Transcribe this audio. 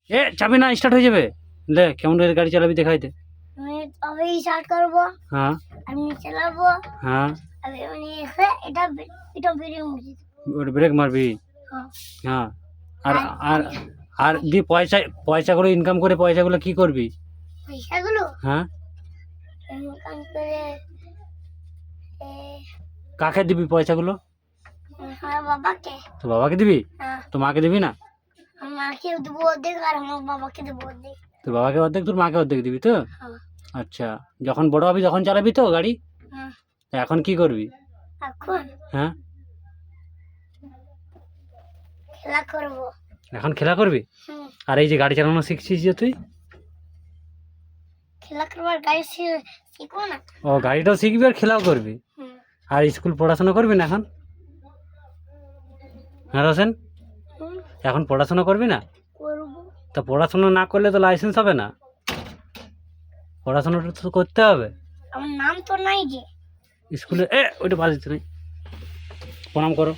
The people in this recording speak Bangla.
এ চাবি না, স্টার্ট হয়ে যাবে। দে কেমন করে গাড়ি চালাবি দেখাই দে। আমি তবে স্টার্ট করবো, হ্যাঁ আমি চালাবো, হ্যাঁ, আমি এসে এটা এটা বেরিয়ে মুছি। ব্রেক মারবি। হ্যাঁ, হ্যাঁ, আর আর আর দি পয়সাগুলো ইনকাম করে পয়সাগুলো কি করবি? পয়সাগুলো হ্যাঁ, ইনকাম করে কাকে দিবি পয়সাগুলো? আমার বাবাকে। তো বাবাকে দিবি? হ্যাঁ, তো মাকে দিবি না? আমার মাকে দেবো অর্ধেক আর আমার বাবাকে দেবো অর্ধেক। তো বাবাকে অর্ধেক, তোর মাকে অর্ধেক দিবি তো? হ্যাঁ, আচ্ছা, যখন বড় হবি তখন চালাবি তো গাড়ি? হ্যাঁ। তা এখন কি করবি? এখন হ্যাঁ, খেলা করবো। এখন খেলা করবি? হুম, আর এই যে গাড়ি চালানো শিখছিস যে তুই, খেলা করবার গাড়ি শিখবো না। ও গাড়িটাও শিখবি আর খেলাও করবি। হুম, আর স্কুল পড়াশোনা করবি না এখন? হ্যাঁ রোশন, হুম, এখন পড়াশোনা করবি না? করবো। তা পড়াশোনা না করলে তো লাইসেন্স হবে না, পড়াশোনাটা তো করতে হবে। আমার নাম তো নাই যে। স্কুলে ওইটা বাজছে নাই, প্রণাম করো।